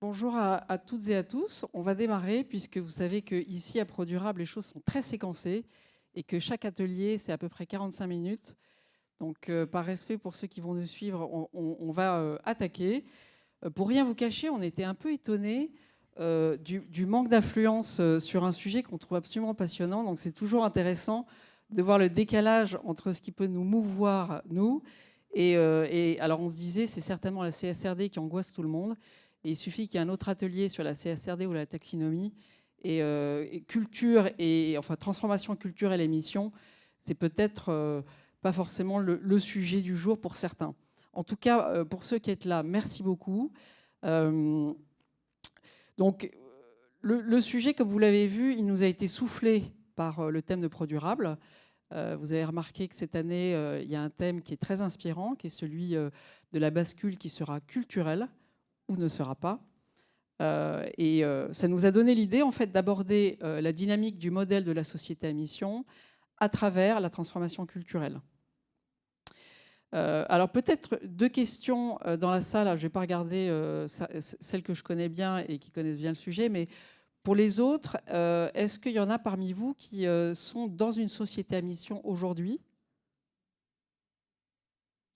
Bonjour à toutes et à tous. On va démarrer puisque vous savez qu'ici à ProDurable, les choses sont très séquencées et que chaque atelier, c'est à peu près 45 minutes. Donc, par respect pour ceux qui vont nous suivre, on va attaquer. Pour rien vous cacher, on était un peu étonnés du manque d'affluence sur un sujet qu'on trouve absolument passionnant. Donc, c'est toujours intéressant de voir le décalage entre ce qui peut nous mouvoir, nous. Et alors, on se disait, c'est certainement la CSRD qui angoisse tout le monde. Et il suffit qu'il y ait un autre atelier sur la CSRD ou la taxinomie. Et culture, enfin transformation culturelle et mission, c'est peut-être pas forcément le sujet du jour pour certains. En tout cas, pour ceux qui êtes là, merci beaucoup. Donc, le sujet, comme vous l'avez vu, il nous a été soufflé par le thème de ProDurable. Vous avez remarqué que cette année, il y a un thème qui est très inspirant, qui est celui de la bascule qui sera culturelle ou ne sera pas. Ça nous a donné l'idée en fait, d'aborder la dynamique du modèle de la société à mission à travers la transformation culturelle. Alors peut-être deux questions dans la salle. Je ne vais pas regarder celles que je connais bien et qui connaissent bien le sujet, mais pour les autres, est-ce qu'il y en a parmi vous qui sont dans une société à mission aujourd'hui?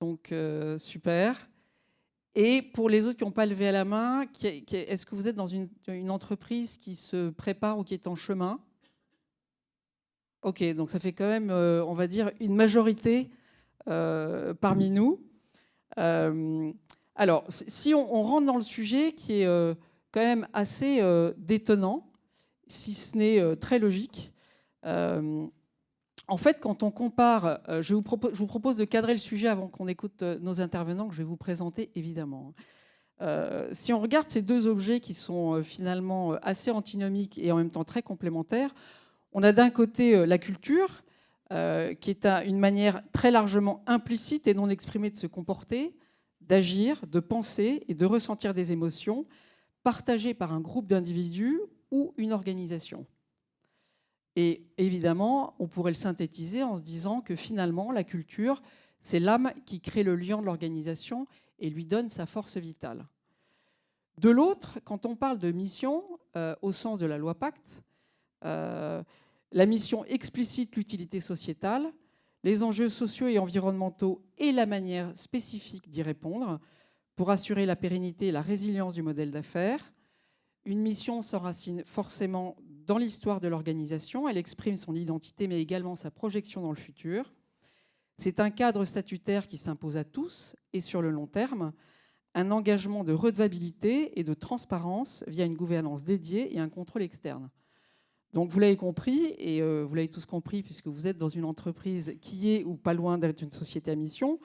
Donc super. Et pour les autres qui n'ont pas levé à la main, est-ce que vous êtes dans une entreprise qui se prépare ou qui est en chemin? Ok, donc ça fait quand même, on va dire, une majorité parmi nous. Alors, si on rentre dans le sujet qui est quand même assez détonnant, si ce n'est très logique, en fait, quand on compare, je vous propose de cadrer le sujet avant qu'on écoute nos intervenants, que je vais vous présenter évidemment. Si on regarde ces deux objets qui sont finalement assez antinomiques et en même temps très complémentaires, on a d'un côté la culture, qui est une manière très largement implicite et non exprimée de se comporter, d'agir, de penser et de ressentir des émotions partagées par un groupe d'individus ou une organisation. Et évidemment, on pourrait le synthétiser en se disant que finalement, la culture, c'est l'âme qui crée le lien de l'organisation et lui donne sa force vitale. De l'autre, quand on parle de mission, au sens de la loi Pacte, la mission explicite l'utilité sociétale, les enjeux sociaux et environnementaux et la manière spécifique d'y répondre pour assurer la pérennité et la résilience du modèle d'affaires. Une mission s'enracine forcément dans l'histoire de l'organisation. Elle exprime son identité, mais également sa projection dans le futur. C'est un cadre statutaire qui s'impose à tous et sur le long terme, un engagement de redevabilité et de transparence via une gouvernance dédiée et un contrôle externe. Donc vous l'avez compris, et vous l'avez tous compris puisque vous êtes dans une entreprise qui est ou pas loin d'être une société à mission.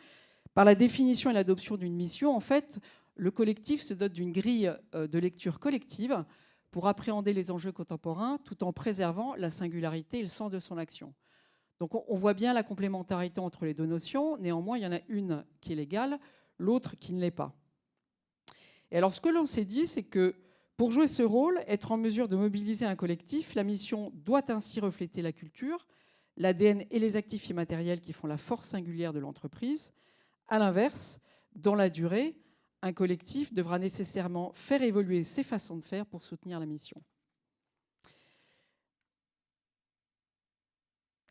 Par la définition et l'adoption d'une mission, en fait, le collectif se dote d'une grille de lecture collective pour appréhender les enjeux contemporains tout en préservant la singularité et le sens de son action. Donc on voit bien la complémentarité entre les deux notions. Néanmoins, il y en a une qui est légale, l'autre qui ne l'est pas. Et alors ce que l'on s'est dit, c'est que pour jouer ce rôle, être en mesure de mobiliser un collectif, la mission doit ainsi refléter la culture, l'ADN et les actifs immatériels qui font la force singulière de l'entreprise. À l'inverse, dans la durée, un collectif devra nécessairement faire évoluer ses façons de faire pour soutenir la mission.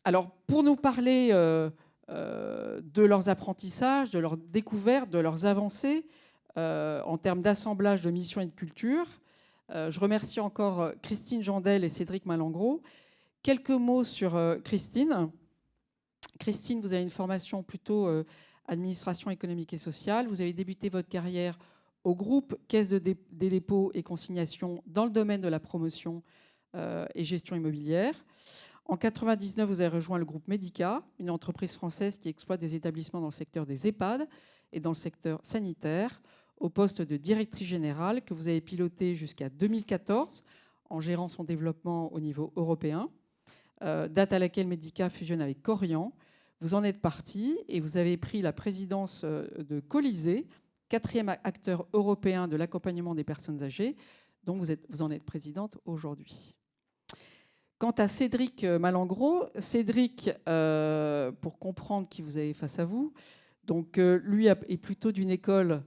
Alors, pour nous parler de leurs apprentissages, de leurs découvertes, de leurs avancées en termes d'assemblage de mission et de culture, je remercie encore Christine Jandel et Cédric Malengro. Quelques mots sur Christine. Christine, vous avez une formation plutôt administration économique et sociale. Vous avez débuté votre carrière au groupe Caisse des dépôts et consignations dans le domaine de la promotion et gestion immobilière. En 1999, vous avez rejoint le groupe Medica, une entreprise française qui exploite des établissements dans le secteur des EHPAD et dans le secteur sanitaire, au poste de directrice générale que vous avez piloté jusqu'à 2014 en gérant son développement au niveau européen, date à laquelle Medica fusionne avec Corian. Vous en êtes parti et vous avez pris la présidence de Colisée, 4e acteur européen de l'accompagnement des personnes âgées, dont vous en êtes présidente aujourd'hui. Quant à Cédric Malengro, Cédric, pour comprendre qui vous avez face à vous, donc lui est plutôt d'une école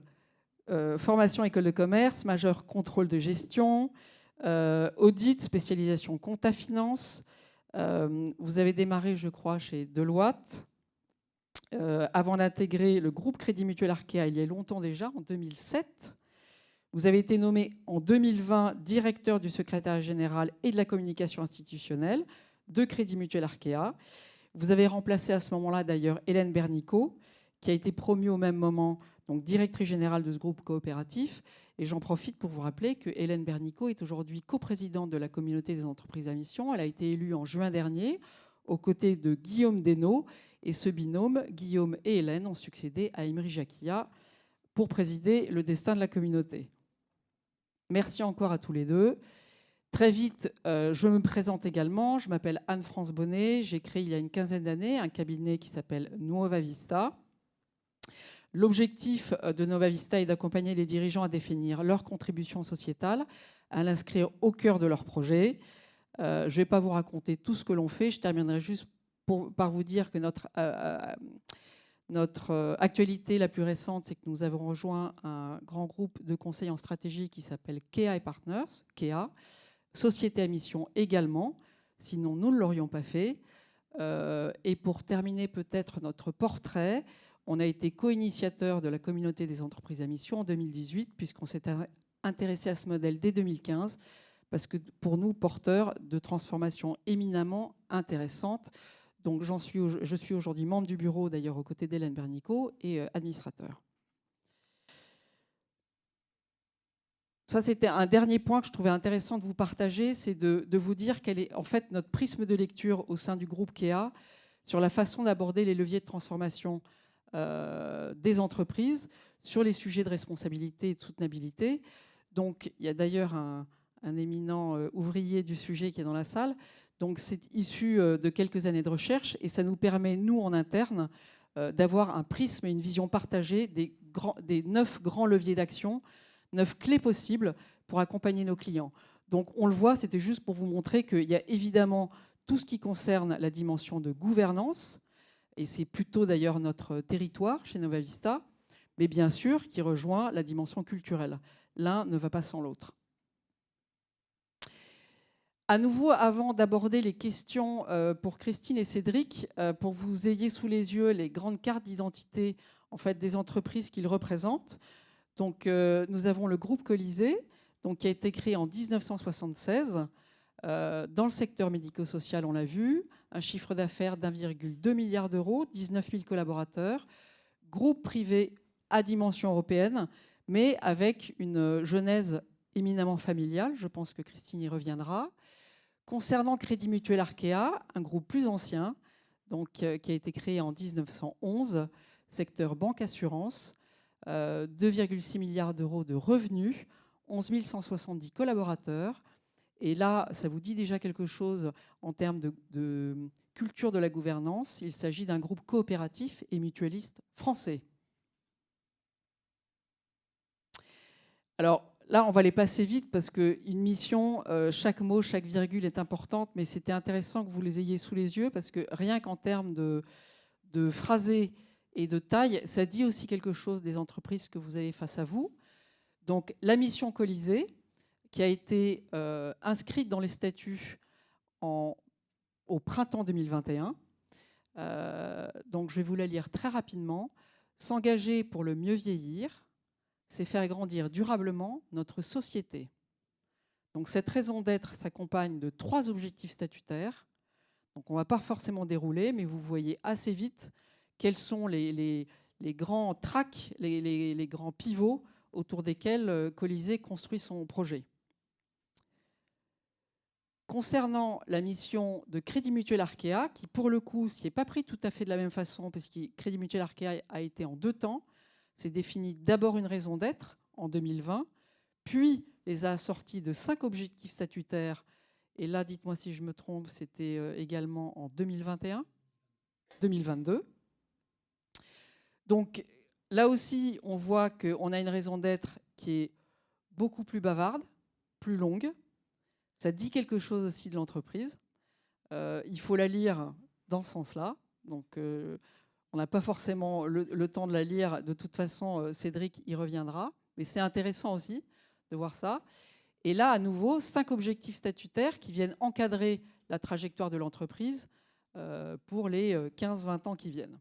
formation école de commerce, majeur contrôle de gestion, audit, spécialisation compta finance. Vous avez démarré, je crois, chez Deloitte, avant d'intégrer le groupe Crédit Mutuel Arkea il y a longtemps déjà, en 2007. Vous avez été nommé en 2020 directeur du secrétariat général et de la communication institutionnelle de Crédit Mutuel Arkea. Vous avez remplacé à ce moment-là d'ailleurs Hélène Bernicot, qui a été promue au même moment donc directrice générale de ce groupe coopératif. Et j'en profite pour vous rappeler que Hélène Bernicot est aujourd'hui coprésidente de la communauté des entreprises à mission. Elle a été élue en juin dernier aux côtés de Guillaume Desnaux. Et ce binôme, Guillaume et Hélène, ont succédé à Imri Jacquia pour présider le destin de la communauté. Merci encore à tous les deux. Très vite, je me présente également. Je m'appelle Anne-France Bonnet. J'ai créé il y a une quinzaine d'années un cabinet qui s'appelle Nuova Vista. L'objectif de Nuova Vista est d'accompagner les dirigeants à définir leur contribution sociétale, à l'inscrire au cœur de leur projet. Je ne vais pas vous raconter tout ce que l'on fait. Je terminerai juste par vous dire que notre actualité la plus récente, c'est que nous avons rejoint un grand groupe de conseil en stratégie qui s'appelle Kea & Partners, Kea, société à mission également, sinon nous ne l'aurions pas fait. Et pour terminer peut-être notre portrait, on a été co-initiateur de la communauté des entreprises à mission en 2018, puisqu'on s'est intéressé à ce modèle dès 2015, parce que pour nous, porteur de transformations éminemment intéressantes. Donc je suis aujourd'hui membre du bureau, d'ailleurs aux côtés d'Hélène Bernicot, et administrateur. Ça, c'était un dernier point que je trouvais intéressant de vous partager, c'est de vous dire quel est en fait notre prisme de lecture au sein du groupe Kea sur la façon d'aborder les leviers de transformation des entreprises, sur les sujets de responsabilité et de soutenabilité. Donc, il y a d'ailleurs un éminent ouvrier du sujet qui est dans la salle. Donc, c'est issu de quelques années de recherche et ça nous permet, nous, en interne, d'avoir un prisme et une vision partagée des 9 grands leviers d'action, 9 clés possibles pour accompagner nos clients. Donc, on le voit, c'était juste pour vous montrer qu'il y a évidemment tout ce qui concerne la dimension de gouvernance, et c'est plutôt d'ailleurs notre territoire chez Nuova Vista, mais bien sûr qui rejoint la dimension culturelle. L'un ne va pas sans l'autre. À nouveau, avant d'aborder les questions pour Christine et Cédric, pour que vous ayez sous les yeux les grandes cartes d'identité en fait, des entreprises qu'ils représentent. Donc, nous avons le groupe Colisée, donc, qui a été créé en 1976 dans le secteur médico-social, on l'a vu, un chiffre d'affaires d'1,2 milliard d'euros, 19 000 collaborateurs, groupe privé à dimension européenne, mais avec une genèse éminemment familiale. Je pense que Christine y reviendra. Concernant Crédit Mutuel Arkea, un groupe plus ancien, donc, qui a été créé en 1911, secteur banque-assurance, 2,6 milliards d'euros de revenus, 11 170 collaborateurs. Et là, ça vous dit déjà quelque chose en termes de culture de la gouvernance. Il s'agit d'un groupe coopératif et mutualiste français. Alors là, on va les passer vite parce qu'une mission, chaque mot, chaque virgule est importante, mais c'était intéressant que vous les ayez sous les yeux parce que rien qu'en termes de phrasé et de taille, ça dit aussi quelque chose des entreprises que vous avez face à vous. Donc la mission Colisée, qui a été inscrite dans les statuts au printemps 2021. Donc je vais vous la lire très rapidement. S'engager pour le mieux vieillir, c'est faire grandir durablement notre société. Donc cette raison d'être s'accompagne de 3 objectifs statutaires. Donc on ne va pas forcément dérouler, mais vous voyez assez vite quels sont les grands tracks, les grands pivots autour desquels Colisée construit son projet. Concernant la mission de Crédit Mutuel Arkea, qui pour le coup s'y est pas pris tout à fait de la même façon, parce que Crédit Mutuel Arkea a été en 2 temps. C'est défini d'abord une raison d'être en 2020, puis les a assortis de 5 objectifs statutaires. Et là, dites-moi si je me trompe, c'était également en 2021, 2022. Donc là aussi, on voit qu'on a une raison d'être qui est beaucoup plus bavarde, plus longue. Ça dit quelque chose aussi de l'entreprise. Il faut la lire dans ce sens-là. Donc, on n'a pas forcément le temps de la lire. De toute façon, Cédric y reviendra. Mais c'est intéressant aussi de voir ça. Et là, à nouveau, 5 objectifs statutaires qui viennent encadrer la trajectoire de l'entreprise pour les 15-20 ans qui viennent.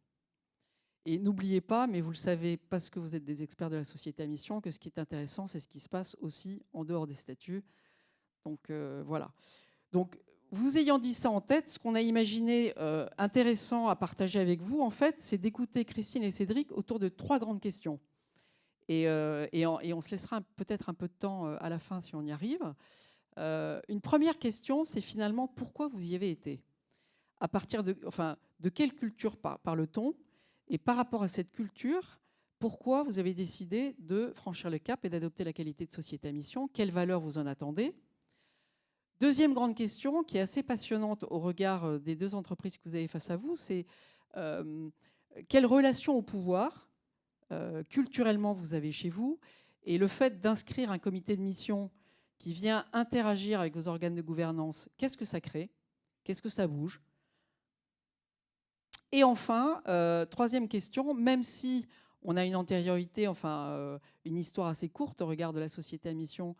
Et n'oubliez pas, mais vous le savez parce que vous êtes des experts de la société à mission, que ce qui est intéressant, c'est ce qui se passe aussi en dehors des statuts. Donc voilà. Donc, vous ayant dit ça en tête, ce qu'on a imaginé intéressant à partager avec vous, en fait, c'est d'écouter Christine et Cédric autour de 3 grandes questions. Et on se laissera peut-être un peu de temps à la fin si on y arrive. Une première question, c'est finalement pourquoi vous y avez été. À partir de quelle culture parle-t-on? Et par rapport à cette culture, pourquoi vous avez décidé de franchir le cap et d'adopter la qualité de société à mission? Quelles valeurs vous en attendez? Deuxième grande question, qui est assez passionnante au regard des 2 entreprises que vous avez face à vous, c'est quelle relation au pouvoir culturellement vous avez chez vous? Et le fait d'inscrire un comité de mission qui vient interagir avec vos organes de gouvernance, qu'est-ce que ça crée? Qu'est-ce que ça bouge? Et enfin, troisième question, même si on a une antériorité, une histoire assez courte au regard de la société à mission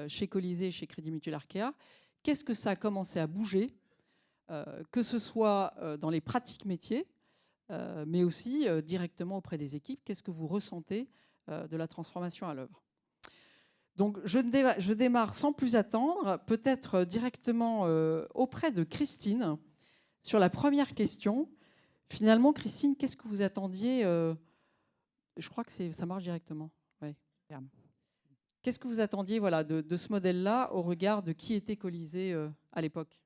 chez Colisée, chez Crédit Mutuel Arkéa, qu'est-ce que ça a commencé à bouger, que ce soit dans les pratiques métiers, mais aussi directement auprès des équipes? Qu'est-ce que vous ressentez de la transformation à l'œuvre? Donc, je démarre sans plus attendre, peut-être directement auprès de Christine, sur la première question. Finalement, Christine, qu'est-ce que vous attendiez Je crois que ça marche directement. Ouais. Qu'est-ce que vous attendiez de ce modèle-là au regard de qui était Colisée à l'époque?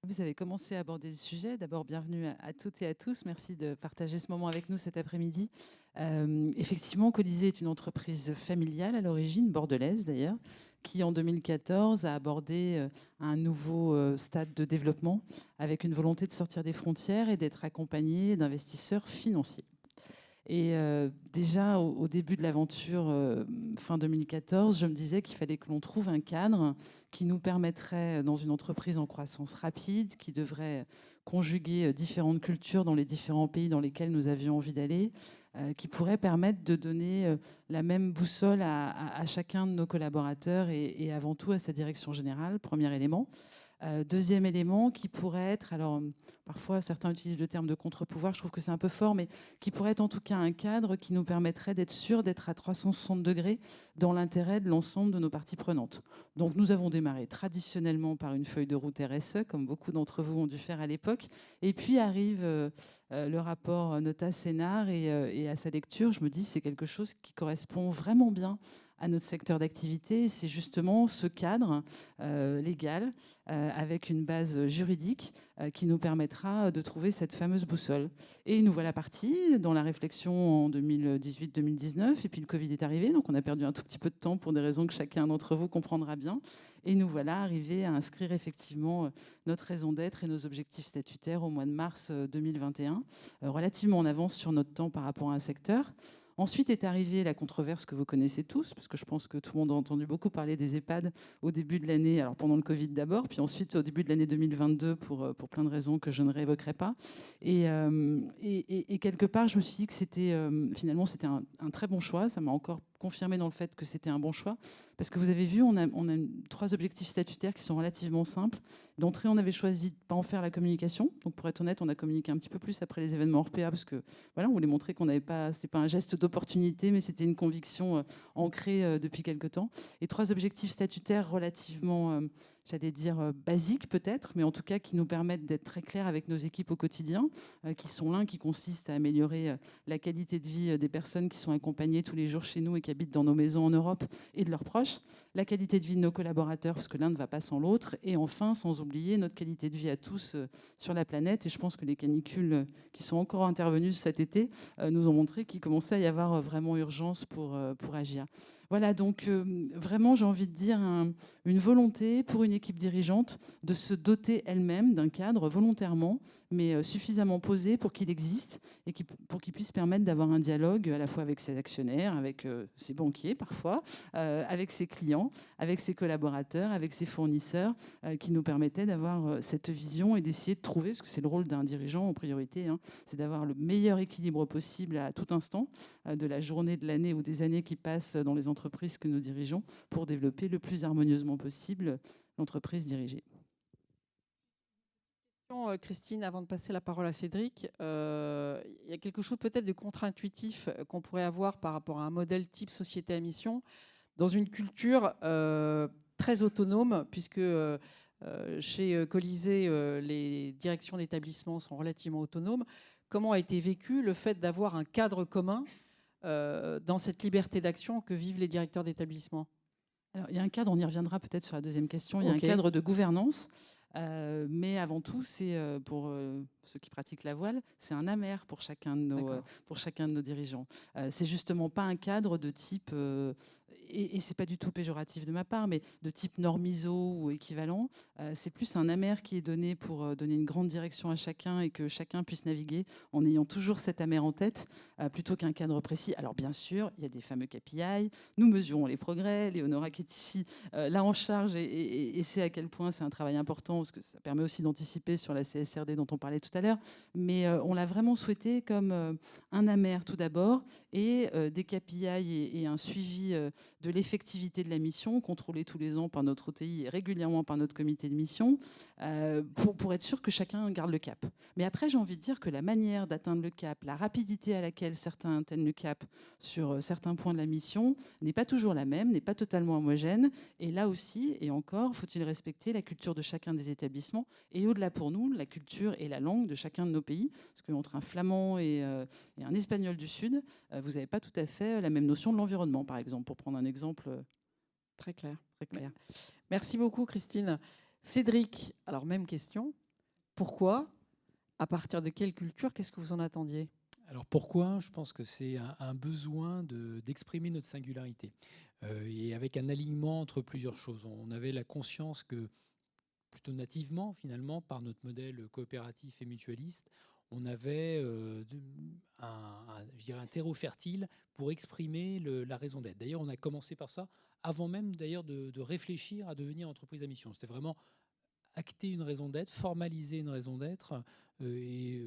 Vous avez commencé à aborder le sujet. D'abord, bienvenue à toutes et à tous. Merci de partager ce moment avec nous cet après-midi. Effectivement, Colisée est une entreprise familiale à l'origine, bordelaise d'ailleurs, qui en 2014 a abordé un nouveau stade de développement avec une volonté de sortir des frontières et d'être accompagnée d'investisseurs financiers. Et déjà, au début de l'aventure, fin 2014, je me disais qu'il fallait que l'on trouve un cadre qui nous permettrait, dans une entreprise en croissance rapide, qui devrait conjuguer différentes cultures dans les différents pays dans lesquels nous avions envie d'aller, qui pourrait permettre de donner la même boussole à chacun de nos collaborateurs et avant tout à sa direction générale, premier élément. Deuxième élément qui pourrait être, alors parfois certains utilisent le terme de contre-pouvoir, je trouve que c'est un peu fort, mais qui pourrait être en tout cas un cadre qui nous permettrait d'être sûr d'être à 360 degrés dans l'intérêt de l'ensemble de nos parties prenantes. Donc nous avons démarré traditionnellement par une feuille de route RSE, comme beaucoup d'entre vous ont dû faire à l'époque, et puis arrive le rapport Nota-Sénar et à sa lecture, je me dis c'est quelque chose qui correspond vraiment bien à notre secteur d'activité. C'est justement ce cadre légal avec une base juridique qui nous permettra de trouver cette fameuse boussole. Et nous voilà partis dans la réflexion en 2018-2019, et puis le Covid est arrivé, donc on a perdu un tout petit peu de temps pour des raisons que chacun d'entre vous comprendra bien. Et nous voilà arrivés à inscrire effectivement notre raison d'être et nos objectifs statutaires au mois de mars 2021, relativement en avance sur notre temps par rapport à un secteur. Ensuite est arrivée la controverse que vous connaissez tous, parce que je pense que tout le monde a entendu beaucoup parler des EHPAD au début de l'année, alors pendant le Covid d'abord, puis ensuite au début de l'année 2022 pour plein de raisons que je ne réévoquerai pas. Et quelque part, je me suis dit que finalement c'était un très bon choix. Ça m'a encore confirmé dans le fait que c'était un bon choix. Parce que vous avez vu, on a 3 objectifs statutaires qui sont relativement simples. D'entrée, on avait choisi de ne pas en faire la communication. Donc, pour être honnête, on a communiqué un petit peu plus après les événements Orpea, parce que voilà, on voulait montrer qu'on n'avait pas, c'était pas un geste d'opportunité, mais c'était une conviction ancrée depuis quelque temps. Et 3 objectifs statutaires relativement, j'allais dire, basiques peut-être, mais en tout cas qui nous permettent d'être très clairs avec nos équipes au quotidien, qui sont l'un qui consiste à améliorer la qualité de vie des personnes qui sont accompagnées tous les jours chez nous et qui habitent dans nos maisons en Europe et de leurs proches, la qualité de vie de nos collaborateurs, parce que l'un ne va pas sans l'autre, et enfin, sans oublier notre qualité de vie à tous sur la planète. Et je pense que les canicules qui sont encore intervenues cet été nous ont montré qu'il commençait à y avoir vraiment urgence pour agir. Voilà, donc vraiment, j'ai envie de dire une volonté pour une l'équipe dirigeante de se doter elle-même d'un cadre volontairement, mais suffisamment posé pour qu'il existe et pour qu'il puisse permettre d'avoir un dialogue à la fois avec ses actionnaires, avec ses banquiers parfois, avec ses clients, avec ses collaborateurs, avec ses fournisseurs, qui nous permettait d'avoir cette vision et d'essayer de trouver, parce que c'est le rôle d'un dirigeant en priorité, hein, c'est d'avoir le meilleur équilibre possible à tout instant de la journée, de l'année ou des années qui passent dans les entreprises que nous dirigeons pour développer le plus harmonieusement possible l'entreprise dirigée. Christine, avant de passer la parole à Cédric, il y a quelque chose peut-être de contre-intuitif qu'on pourrait avoir par rapport à un modèle type société à mission dans une culture très autonome, puisque chez Colisée, les directions d'établissement sont relativement autonomes. Comment a été vécu le fait d'avoir un cadre commun dans cette liberté d'action que vivent les directeurs d'établissement? Alors, il y a un cadre, on y reviendra peut-être sur la deuxième question, il y a Ok. un cadre de gouvernance. Mais avant tout, c'est pour ceux qui pratiquent la voile, c'est un amer pour chacun de nos dirigeants. C'est justement pas un cadre de type, et c'est pas du tout péjoratif de ma part, mais de type normiso ou équivalent. C'est plus un amer qui est donné pour donner une grande direction à chacun et que chacun puisse naviguer en ayant toujours cet amer en tête, plutôt qu'un cadre précis. Alors bien sûr, il y a des fameux KPI, nous mesurons les progrès, Léonora qui est ici là en charge et sait à quel point c'est un travail important parce que ça permet aussi d'anticiper sur la CSRD dont on parlait tout à l'heure. Mais on l'a vraiment souhaité comme un amer tout d'abord et des KPI et un suivi de l'effectivité de la mission, contrôlée tous les ans par notre OTI et régulièrement par notre comité de mission, pour être sûr que chacun garde le cap. Mais après, j'ai envie de dire que la manière d'atteindre le cap, la rapidité à laquelle certains atteignent le cap sur certains points de la mission n'est pas toujours la même, n'est pas totalement homogène. Et là aussi, et encore, faut-il respecter la culture de chacun des établissements et au-delà pour nous, la culture et la langue de chacun de nos pays. Parce qu'entre un flamand et un espagnol du Sud, vous n'avez pas tout à fait la même notion de l'environnement, par exemple, pour prendre un exemple Très clair. très clair. Merci beaucoup, Christine. Cédric, alors même question. Pourquoi? À partir de quelle culture? Qu'est-ce que vous en attendiez? Alors pourquoi? Je pense que c'est un besoin d'exprimer notre singularité et avec un alignement entre plusieurs choses. On avait la conscience que plutôt nativement, finalement, par notre modèle coopératif et mutualiste, on avait je dirais un terreau fertile pour exprimer la raison d'être. D'ailleurs, on a commencé par ça avant même d'ailleurs de réfléchir à devenir entreprise à mission. C'était vraiment acter une raison d'être, formaliser une raison d'être et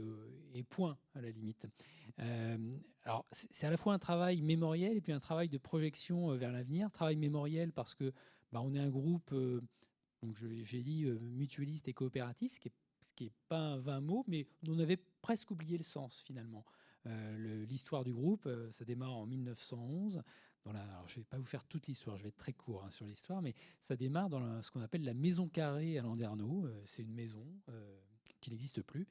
point à la limite. Alors c'est à la fois un travail mémoriel et puis un travail de projection vers l'avenir. Travail mémoriel parce que on est un groupe, donc j'ai dit mutualiste et coopératif, ce qui est pas un vain mot, mais on avait presque oublié le sens finalement. L'histoire du groupe, ça démarre en 1911. Alors je ne vais pas vous faire toute l'histoire, je vais être très court sur l'histoire, mais ça démarre dans ce qu'on appelle la maison carrée à Landerneau. C'est une maison qui n'existe plus,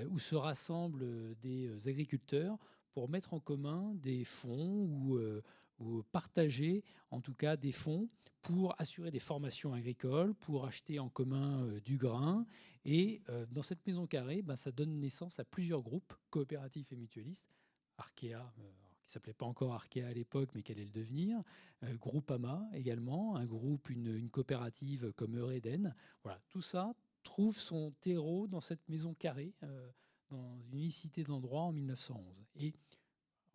où se rassemblent des agriculteurs pour mettre en commun des fonds ou partager en tout cas des fonds pour assurer des formations agricoles, pour acheter en commun du grain. Et dans cette maison carrée, ça donne naissance à plusieurs groupes coopératifs et mutualistes. Arkea, qui ne s'appelait pas encore Arkea à l'époque, mais qui allait le devenir. Groupama également, un groupe, une coopérative comme Eureden. Voilà, tout ça trouve son terreau dans cette maison carrée, dans une unicité d'endroit en 1911. Et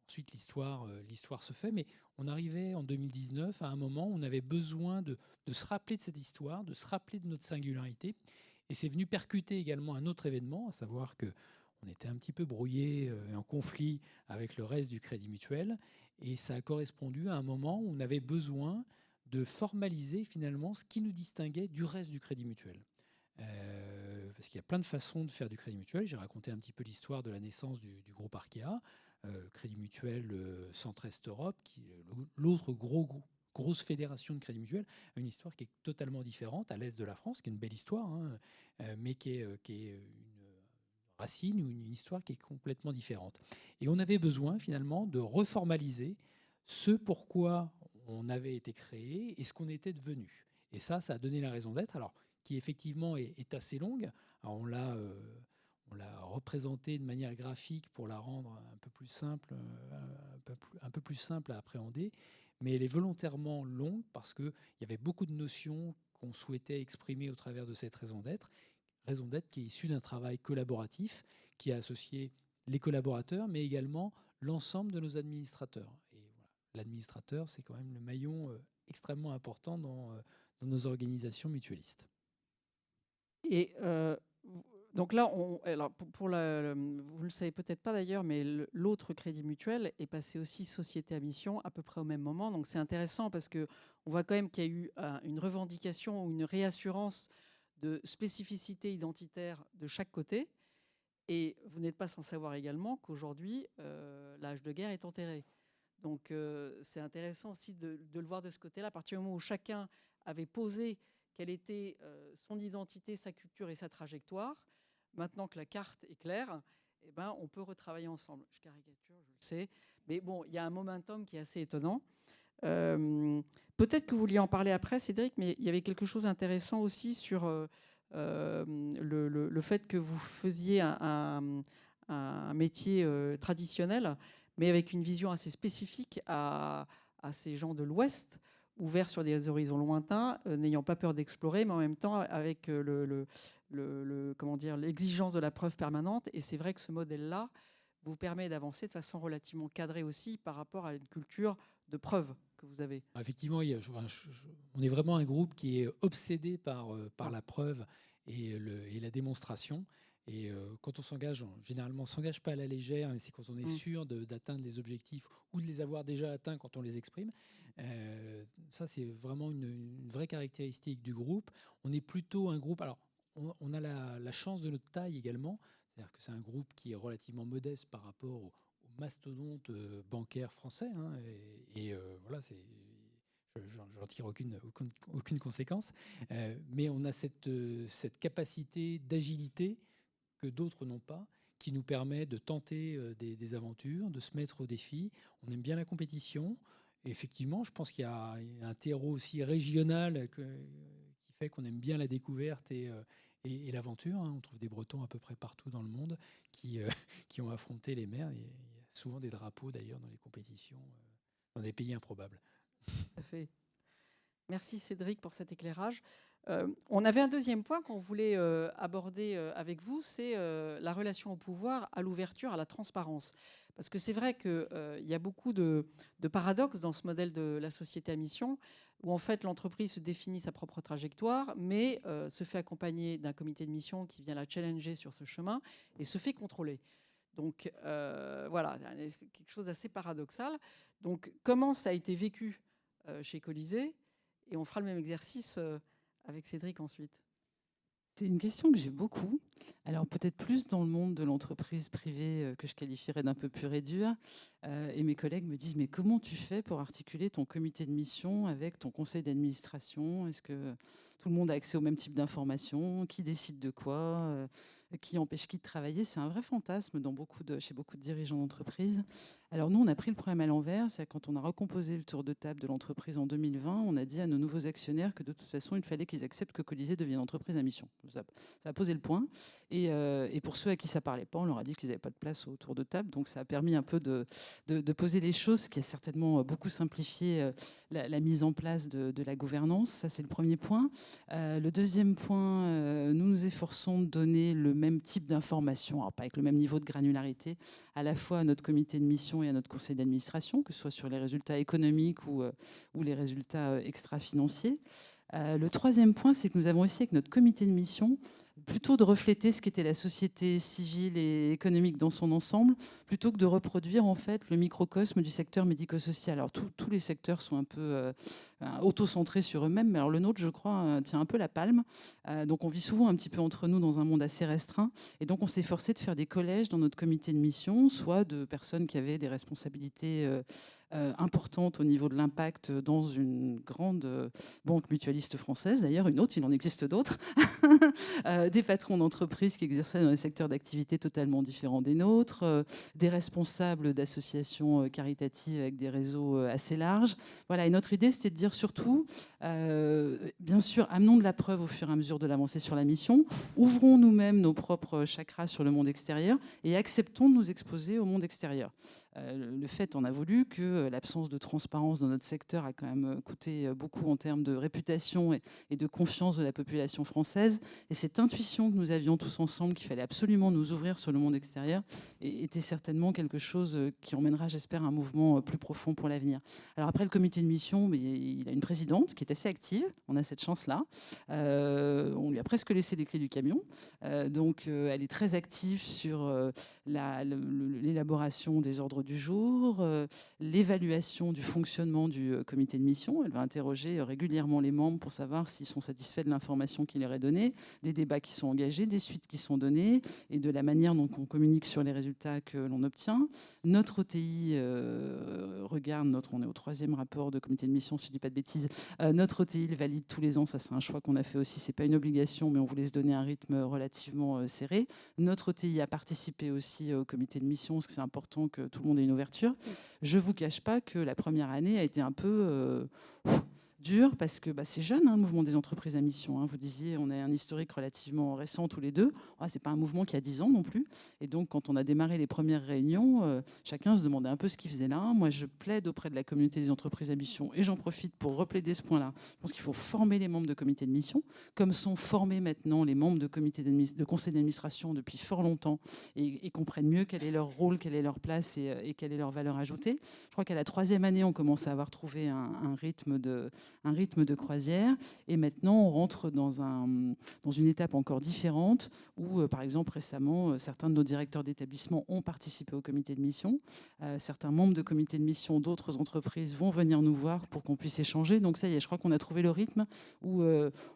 ensuite, l'histoire se fait, mais on arrivait en 2019 à un moment où on avait besoin de se rappeler de cette histoire, de se rappeler de notre singularité. Et c'est venu percuter également un autre événement, à savoir que on était un petit peu brouillé en conflit avec le reste du Crédit Mutuel. Et ça a correspondu à un moment où on avait besoin de formaliser finalement ce qui nous distinguait du reste du Crédit Mutuel. Parce qu'il y a plein de façons de faire du Crédit Mutuel. J'ai raconté un petit peu l'histoire de la naissance du groupe Arkea. Crédit Mutuel Centre-Est Europe, qui est l'autre grosse fédération de Crédit Mutuel, une histoire qui est totalement différente à l'est de la France, qui est une belle histoire, mais qui est une racine ou une histoire qui est complètement différente. Et on avait besoin finalement de reformaliser ce pourquoi on avait été créé et ce qu'on était devenu. Et ça a donné la raison d'être, alors qui effectivement est assez longue. Alors, on l'a représentée de manière graphique pour la rendre un peu plus simple, un peu plus simple à appréhender. Mais elle est volontairement longue parce qu'il y avait beaucoup de notions qu'on souhaitait exprimer au travers de cette raison d'être qui est issue d'un travail collaboratif qui a associé les collaborateurs, mais également l'ensemble de nos administrateurs. Et voilà, l'administrateur, c'est quand même le maillon extrêmement important dans nos organisations mutualistes. Et donc là, alors vous ne le savez peut-être pas d'ailleurs, mais l'autre Crédit Mutuel est passé aussi société à mission à peu près au même moment. Donc c'est intéressant parce qu'on voit quand même qu'il y a eu une revendication ou une réassurance de spécificité identitaire de chaque côté. Et vous n'êtes pas sans savoir également qu'aujourd'hui, l'âge de guerre est enterré. Donc c'est intéressant aussi de le voir de ce côté-là, à partir du moment où chacun avait posé quelle était son identité, sa culture et sa trajectoire. Maintenant que la carte est claire, eh ben, on peut retravailler ensemble. Je caricature, je le sais. Mais bon, il y a un momentum qui est assez étonnant. Peut-être que vous vouliez en parler après, Cédric, mais il y avait quelque chose d'intéressant aussi sur le fait que vous faisiez un métier traditionnel, mais avec une vision assez spécifique à ces gens de l'Ouest, ouverts sur des horizons lointains, n'ayant pas peur d'explorer, mais en même temps avec l'exigence de la preuve permanente. Et c'est vrai que ce modèle-là vous permet d'avancer de façon relativement cadrée aussi par rapport à une culture de preuve que vous avez. Effectivement, on est vraiment un groupe qui est obsédé par la preuve et la démonstration. Et quand on s'engage, généralement, on ne s'engage pas à la légère, mais c'est quand on est sûr d'atteindre les objectifs ou de les avoir déjà atteints quand on les exprime. Ça, c'est vraiment une vraie caractéristique du groupe. On est plutôt un groupe... Alors, on a la chance de notre taille également. C'est-à-dire que c'est un groupe qui est relativement modeste par rapport aux mastodontes bancaires français. Hein, voilà, j'en tire aucune conséquence. Mais on a cette capacité d'agilité que d'autres n'ont pas, qui nous permet de tenter des aventures, de se mettre au défi. On aime bien la compétition. Et effectivement, je pense qu'il y a un terreau aussi régional qui fait qu'on aime bien la découverte et l'aventure. Hein. On trouve des Bretons à peu près partout dans le monde qui ont affronté les mers. Il y a souvent des drapeaux d'ailleurs dans les compétitions, dans des pays improbables. Tout à fait. Merci Cédric pour cet éclairage. On avait un deuxième point qu'on voulait aborder avec vous, c'est la relation au pouvoir, à l'ouverture, à la transparence. Parce que c'est vrai qu'il y a beaucoup de paradoxes dans ce modèle de la société à mission, où en fait l'entreprise se définit sa propre trajectoire, mais se fait accompagner d'un comité de mission qui vient la challenger sur ce chemin et se fait contrôler. Donc voilà, quelque chose d'assez paradoxal. Donc comment ça a été vécu chez Colisée? Et on fera le même exercice avec Cédric ensuite. C'est une question que j'ai beaucoup. Alors peut-être plus dans le monde de l'entreprise privée que je qualifierais d'un peu pur et dur. Et mes collègues me disent, mais comment tu fais pour articuler ton comité de mission avec ton conseil d'administration? Est-ce que tout le monde a accès au même type d'informations? Qui décide de quoi? Qui empêche qui de travailler? C'est un vrai fantasme chez beaucoup de dirigeants d'entreprise. Alors nous, on a pris le problème à l'envers. C'est quand on a recomposé le tour de table de l'entreprise en 2020, on a dit à nos nouveaux actionnaires que de toute façon, il fallait qu'ils acceptent que Colisée devienne entreprise à mission. Ça a posé le point. Et pour ceux à qui ça ne parlait pas, on leur a dit qu'ils n'avaient pas de place au tour de table. Donc ça a permis un peu de poser les choses, ce qui a certainement beaucoup simplifié la mise en place de la gouvernance. Ça, c'est le premier point. Le deuxième point, nous nous efforçons de donner le même type d'informations, alors pas avec le même niveau de granularité, à la fois à notre comité de mission et à notre conseil d'administration, que ce soit sur les résultats économiques ou les résultats extra-financiers. Le troisième point, c'est que nous avons essayé avec notre comité de mission plutôt de refléter ce qu'était la société civile et économique dans son ensemble, plutôt que de reproduire en fait le microcosme du secteur médico-social. Alors tous les secteurs sont un peu auto-centrés sur eux-mêmes, mais alors le nôtre, je crois, tient un peu la palme. Donc on vit souvent un petit peu entre nous dans un monde assez restreint, et donc on s'est forcé de faire des collèges dans notre comité de mission, soit de personnes qui avaient des responsabilités importante au niveau de l'impact dans une grande banque mutualiste française, d'ailleurs une autre, il en existe d'autres, des patrons d'entreprises qui exerçaient dans des secteurs d'activité totalement différents des nôtres, des responsables d'associations caritatives avec des réseaux assez larges. Voilà, et notre idée, c'était de dire surtout, bien sûr, amenons de la preuve au fur et à mesure de l'avancée sur la mission, ouvrons nous-mêmes nos propres chakras sur le monde extérieur et acceptons de nous exposer au monde extérieur. le fait en a voulu que l'absence de transparence dans notre secteur a quand même coûté beaucoup en termes de réputation et de confiance de la population française. Et cette intuition que nous avions tous ensemble, qu'il fallait absolument nous ouvrir sur le monde extérieur, était certainement quelque chose qui emmènera, j'espère, un mouvement plus profond pour l'avenir. Alors après, le comité de mission, il a une présidente qui est assez active. On a cette chance-là. On lui a presque laissé les clés du camion. Donc elle est très active sur l'élaboration des ordres du jour, l'évaluation du fonctionnement du comité de mission. Elle va interroger régulièrement les membres pour savoir s'ils sont satisfaits de l'information qui leur est donnée, des débats qui sont engagés, des suites qui sont données et de la manière dont on communique sur les résultats que l'on obtient. Notre OTI regarde, on est au 3e rapport de comité de mission, si je ne dis pas de bêtises. Notre OTI le valide tous les ans, ça c'est un choix qu'on a fait aussi, c'est pas une obligation, mais on voulait se donner un rythme relativement serré. Notre OTI a participé aussi au comité de mission, parce que c'est important que tout le monde ait une ouverture. Je ne vous cache pas que la première année a été un peu dur, parce que c'est jeune, le mouvement des entreprises à mission. Vous disiez, on a un historique relativement récent tous les deux. Ce n'est pas un mouvement qui a 10 ans non plus. Et donc, quand on a démarré les premières réunions, chacun se demandait un peu ce qu'il faisait là. Moi, je plaide auprès de la communauté des entreprises à mission, et j'en profite pour replaider ce point-là. Je pense qu'il faut former les membres de comité de mission, comme sont formés maintenant les membres de conseil d'administration depuis fort longtemps, et comprennent mieux quel est leur rôle, quelle est leur place et quelle est leur valeur ajoutée. Je crois qu'à la 3e année, on commence à avoir trouvé un rythme de croisière. Et maintenant, on rentre dans une étape encore différente où, par exemple, récemment, certains de nos directeurs d'établissement ont participé au comité de mission. Certains membres de comité de mission d'autres entreprises vont venir nous voir pour qu'on puisse échanger. Donc ça y est, je crois qu'on a trouvé le rythme où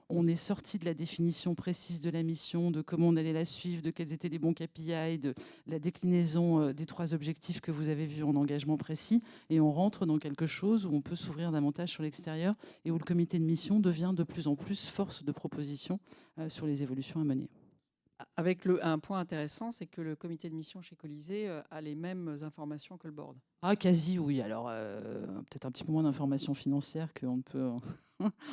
on est sorti de la définition précise de la mission, de comment on allait la suivre, de quels étaient les bons KPI, de la déclinaison des 3 objectifs que vous avez vus en engagement précis. Et on rentre dans quelque chose où on peut s'ouvrir davantage sur l'extérieur et où le comité de mission devient de plus en plus force de proposition sur les évolutions à mener. Avec un point intéressant, c'est que le comité de mission chez Colisée a les mêmes informations que le board. Quasi, oui. Alors, peut-être un petit peu moins d'informations financières qu'on ne peut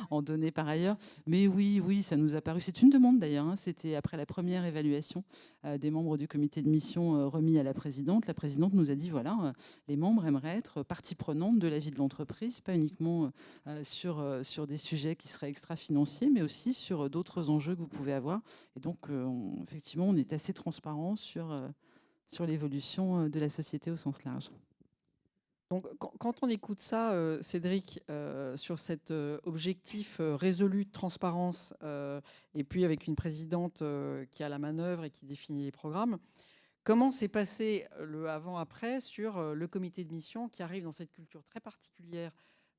en donner par ailleurs. Mais oui, ça nous a paru. C'est une demande d'ailleurs. C'était après la première évaluation des membres du comité de mission remis à la présidente. La présidente nous a dit, voilà, les membres aimeraient être partie prenante de la vie de l'entreprise, pas uniquement sur des sujets qui seraient extra-financiers, mais aussi sur d'autres enjeux que vous pouvez avoir. Et donc, effectivement, on est assez transparent sur l'évolution de la société au sens large. Donc, quand on écoute ça, Cédric, sur cet objectif résolu de transparence, et puis avec une présidente qui a la manœuvre et qui définit les programmes, comment s'est passé le avant-après sur le comité de mission qui arrive dans cette culture très particulière,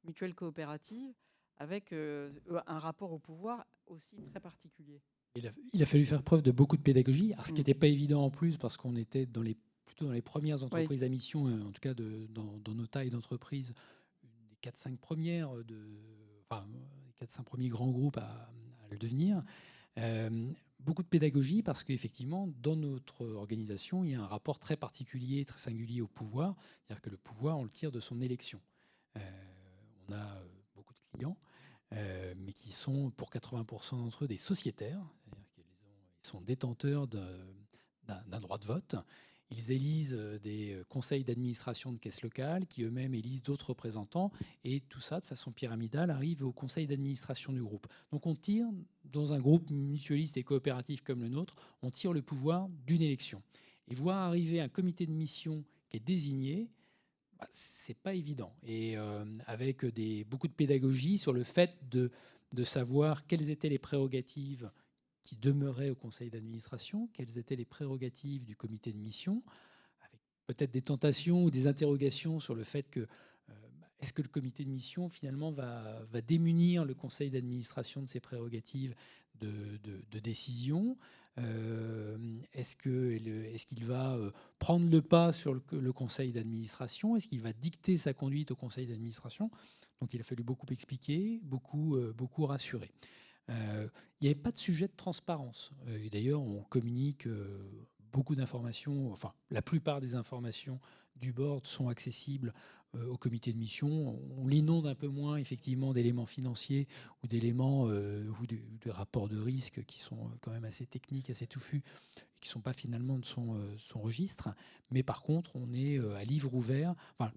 mutuelle coopérative, avec un rapport au pouvoir aussi très particulier? Il a fallu faire preuve de beaucoup de pédagogie, ce qui n'était pas évident en plus, parce qu'on était plutôt dans les premières entreprises à mission, en tout cas dans nos tailles d'entreprise, les 4-5 premières, les 4-5 premiers grands groupes à le devenir. Beaucoup de pédagogie parce qu'effectivement, dans notre organisation, il y a un rapport très particulier, très singulier au pouvoir. C'est-à-dire que le pouvoir, on le tire de son élection. On a beaucoup de clients, mais qui sont pour 80% d'entre eux des sociétaires. C'est-à-dire qu'ils sont détenteurs d'un droit de vote. Ils élisent des conseils d'administration de caisses locales qui eux-mêmes élisent d'autres représentants, et tout ça, de façon pyramidale, arrive au conseil d'administration du groupe. Donc on tire, dans un groupe mutualiste et coopératif comme le nôtre, on tire le pouvoir d'une élection. Et voir arriver un comité de mission qui est désigné, c'est pas évident. Et avec beaucoup de pédagogie sur le fait de savoir quelles étaient les prérogatives qui demeuraient au conseil d'administration, quelles étaient les prérogatives du comité de mission, avec peut-être des tentations ou des interrogations sur le fait que est-ce que le comité de mission finalement va démunir le conseil d'administration de ses prérogatives de décision, est-ce qu'il va prendre le pas sur le conseil d'administration, est-ce qu'il va dicter sa conduite au conseil d'administration? Donc il a fallu beaucoup expliquer, beaucoup rassurer. Il n'y avait pas de sujet de transparence. Et d'ailleurs, on communique beaucoup d'informations, enfin la plupart des informations du board sont accessibles au comité de mission. On l'inonde un peu moins effectivement d'éléments financiers ou d'éléments ou de rapports de risque qui sont quand même assez techniques, assez touffus, et qui ne sont pas finalement de son registre. Mais par contre, on est à livre ouvert. Enfin,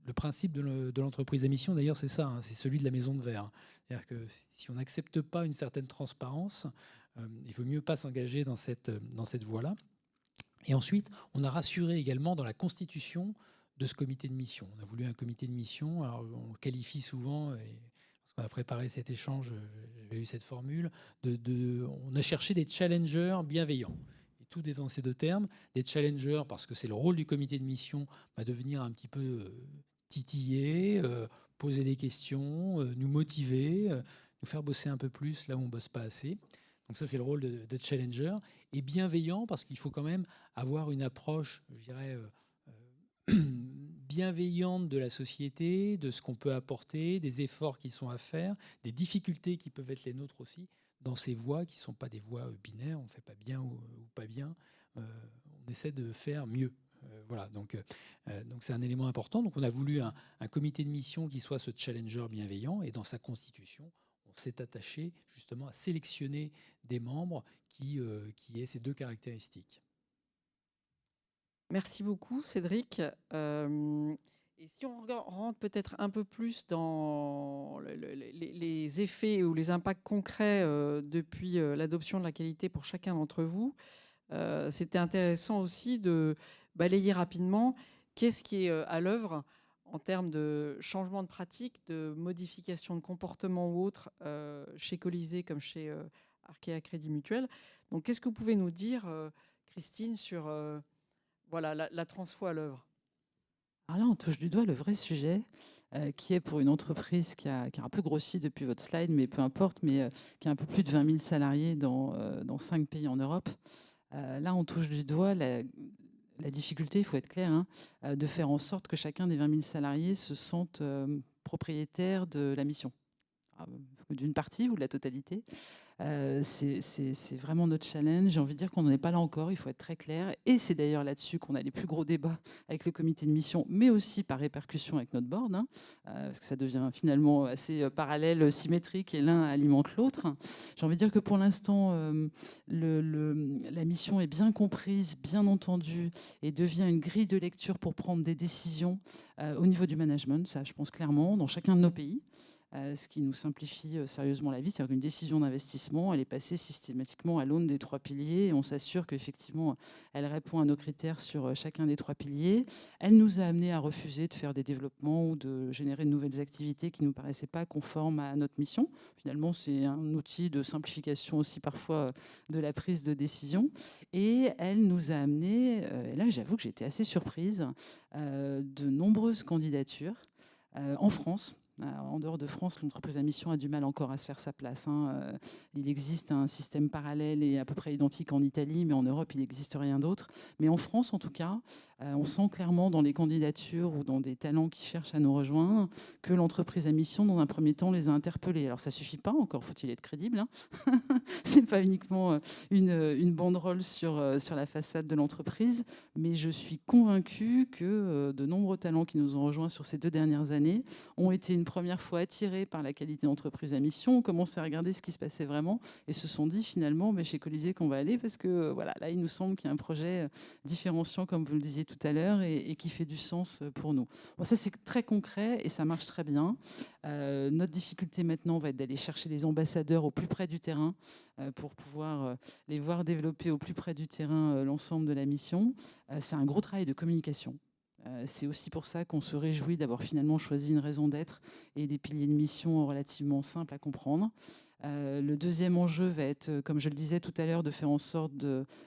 le principe de l'entreprise à mission, d'ailleurs, c'est ça, hein, c'est celui de la maison de verre. C'est-à-dire que si on n'accepte pas une certaine transparence, il vaut mieux pas s'engager dans cette voie-là. Et ensuite, on a rassuré également dans la constitution de ce comité de mission. On a voulu un comité de mission, alors on le qualifie souvent, et lorsqu'on a préparé cet échange, j'avais eu cette formule, on a cherché des challengers bienveillants. Et tout est dans ces deux termes, des challengers, parce que c'est le rôle du comité de mission, de venir un petit peu titiller, poser des questions, nous motiver, nous faire bosser un peu plus là où on ne bosse pas assez. Donc ça, c'est le rôle de challenger. Et bienveillant, parce qu'il faut quand même avoir une approche, je dirais, bienveillante de la société, de ce qu'on peut apporter, des efforts qui sont à faire, des difficultés qui peuvent être les nôtres aussi, dans ces voies qui ne sont pas des voies binaires, on ne fait pas bien ou pas bien, on essaie de faire mieux. Voilà, donc c'est un élément important. Donc on a voulu un comité de mission qui soit ce challenger bienveillant, et dans sa constitution, on s'est attaché justement à sélectionner des membres qui aient ces deux caractéristiques. Merci beaucoup, Cédric. Et si on rentre peut-être un peu plus dans les effets ou les impacts concrets depuis l'adoption de la qualité pour chacun d'entre vous, c'était intéressant aussi de balayer rapidement qu'est-ce qui est à l'œuvre en termes de changement de pratique, de modification de comportement ou autre chez Colisée comme chez Arkea Crédit Mutuel. Donc, qu'est-ce que vous pouvez nous dire, Christine, sur voilà, la transfo à l'œuvre? Alors là, on touche du doigt le vrai sujet, qui est pour une entreprise qui a un peu grossi depuis votre slide, mais peu importe, mais qui a un peu plus de 20 000 salariés dans 5 pays en Europe. Là, on touche du doigt la difficulté, il faut être clair, hein, de faire en sorte que chacun des 20 000 salariés se sente propriétaire de la mission, d'une partie ou de la totalité. C'est vraiment notre challenge. J'ai envie de dire qu'on n'en est pas là encore, il faut être très clair. Et c'est d'ailleurs là-dessus qu'on a les plus gros débats avec le comité de mission, mais aussi par répercussion avec notre board, hein, parce que ça devient finalement assez parallèle, symétrique, et l'un alimente l'autre. J'ai envie de dire que pour l'instant, la mission est bien comprise, bien entendue, et devient une grille de lecture pour prendre des décisions au niveau du management, ça je pense clairement, dans chacun de nos pays. Ce qui nous simplifie sérieusement la vie. C'est-à-dire qu'une décision d'investissement, elle est passée systématiquement à l'aune des 3 piliers, et on s'assure qu'effectivement, elle répond à nos critères sur chacun des 3 piliers. Elle nous a amené à refuser de faire des développements ou de générer de nouvelles activités qui ne nous paraissaient pas conformes à notre mission. Finalement, c'est un outil de simplification aussi parfois de la prise de décision. Et elle nous a amené, et là j'avoue que j'ai été assez surprise, de nombreuses candidatures en France. En dehors de France, l'entreprise à mission a du mal encore à se faire sa place, hein. Il existe un système parallèle et à peu près identique en Italie, mais en Europe, il n'existe rien d'autre. Mais en France, en tout cas, on sent clairement dans les candidatures ou dans des talents qui cherchent à nous rejoindre que l'entreprise à mission, dans un premier temps, les a interpellés. Alors, ça ne suffit pas, encore faut-il être crédible, hein. Ce n'est pas uniquement une banderole sur la façade de l'entreprise, mais je suis convaincue que de nombreux talents qui nous ont rejoints sur ces 2 dernières années ont été une première fois attirés par la qualité d'entreprise à mission, ont commencé à regarder ce qui se passait vraiment et se sont dit finalement chez Colisée qu'on va aller parce que voilà, là il nous semble qu'il y a un projet différenciant comme vous le disiez tout à l'heure et qui fait du sens pour nous. Bon, ça c'est très concret et ça marche très bien. Notre difficulté maintenant va être d'aller chercher les ambassadeurs au plus près du terrain pour pouvoir les voir développer au plus près du terrain l'ensemble de la mission. C'est un gros travail de communication. C'est aussi pour ça qu'on se réjouit d'avoir finalement choisi une raison d'être et des piliers de mission relativement simples à comprendre. Le deuxième enjeu va être, comme je le disais tout à l'heure, de faire en sorte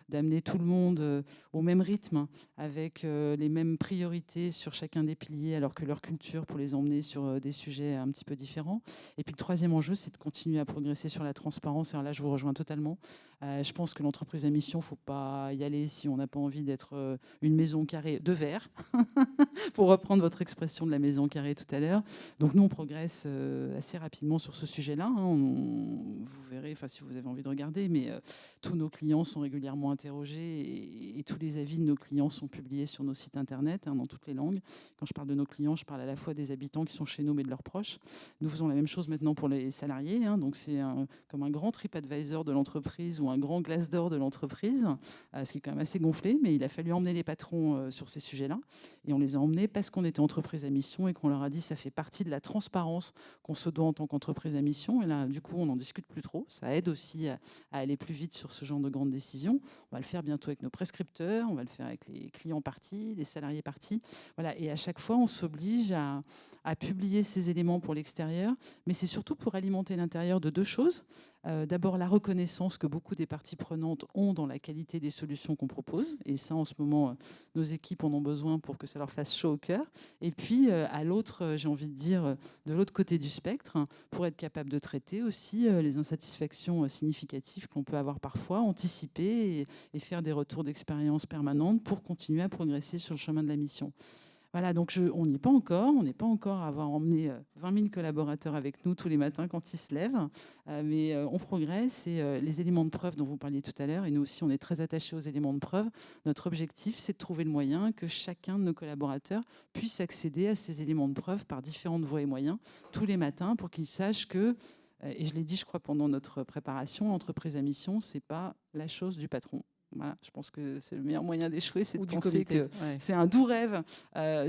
d'amener tout le monde au même rythme, avec les mêmes priorités sur chacun des piliers, alors que leur culture pour les emmener sur des sujets un petit peu différents. Et puis le troisième enjeu, c'est de continuer à progresser sur la transparence. Alors là, je vous rejoins totalement. Je pense que l'entreprise à mission, il ne faut pas y aller si on n'a pas envie d'être une maison carrée de verre, pour reprendre votre expression de la maison carrée tout à l'heure. Donc nous, on progresse assez rapidement sur ce sujet-là, hein. vous verrez, si vous avez envie de regarder, mais tous nos clients sont régulièrement interrogés et tous les avis de nos clients sont publiés sur nos sites internet, dans toutes les langues. Quand je parle de nos clients, je parle à la fois des habitants qui sont chez nous, mais de leurs proches. Nous faisons la même chose maintenant pour les salariés. Donc c'est comme un grand TripAdvisor de l'entreprise ou un grand Glassdoor de l'entreprise, ce qui est quand même assez gonflé, mais il a fallu emmener les patrons sur ces sujets-là. Et on les a emmenés parce qu'on était entreprise à mission et qu'on leur a dit ça fait partie de la transparence qu'on se doit en tant qu'entreprise à mission. Et là, du coup, on n'en discute plus trop. Ça aide aussi à aller plus vite sur ce genre de grandes décisions. On va le faire bientôt avec nos prescripteurs, on va le faire avec les clients partis, les salariés partis. Voilà. Et à chaque fois, on s'oblige à publier ces éléments pour l'extérieur, mais c'est surtout pour alimenter l'intérieur de deux choses. D'abord, la reconnaissance que beaucoup des parties prenantes ont dans la qualité des solutions qu'on propose. Et ça, en ce moment, nos équipes en ont besoin pour que ça leur fasse chaud au cœur. Et puis, à l'autre, j'ai envie de dire, de l'autre côté du spectre, pour être capable de traiter aussi les insatisfactions significatives qu'on peut avoir parfois, anticiper et faire des retours d'expérience permanentes pour continuer à progresser sur le chemin de la mission. Voilà, donc on n'y est pas encore. On n'est pas encore à avoir emmené 20 000 collaborateurs avec nous tous les matins quand ils se lèvent. Mais on progresse et les éléments de preuve dont vous parliez tout à l'heure, et nous aussi on est très attachés aux éléments de preuve, notre objectif c'est de trouver le moyen que chacun de nos collaborateurs puisse accéder à ces éléments de preuve par différentes voies et moyens tous les matins pour qu'ils sachent que, et je l'ai dit je crois pendant notre préparation, l'entreprise à mission, c'est pas la chose du patron. Voilà, je pense que c'est le meilleur moyen d'échouer, c'est de penser que c'est un doux rêve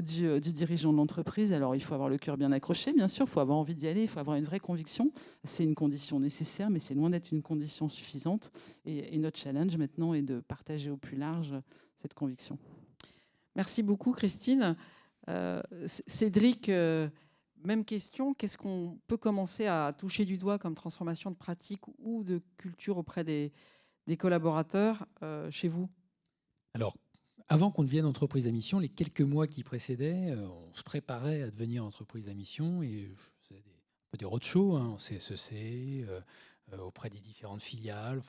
du dirigeant de l'entreprise. Alors, il faut avoir le cœur bien accroché, bien sûr, il faut avoir envie d'y aller, il faut avoir une vraie conviction. C'est une condition nécessaire, mais c'est loin d'être une condition suffisante. Et notre challenge maintenant est de partager au plus large cette conviction. Merci beaucoup, Christine. Cédric, même question. Qu'est-ce qu'on peut commencer à toucher du doigt comme transformation de pratique ou de culture auprès des collaborateurs chez vous? Alors, avant qu'on devienne entreprise à mission, les quelques mois qui précédaient, on se préparait à devenir entreprise à mission et je faisais un peu des roadshows en CSEC, auprès des différentes filiales,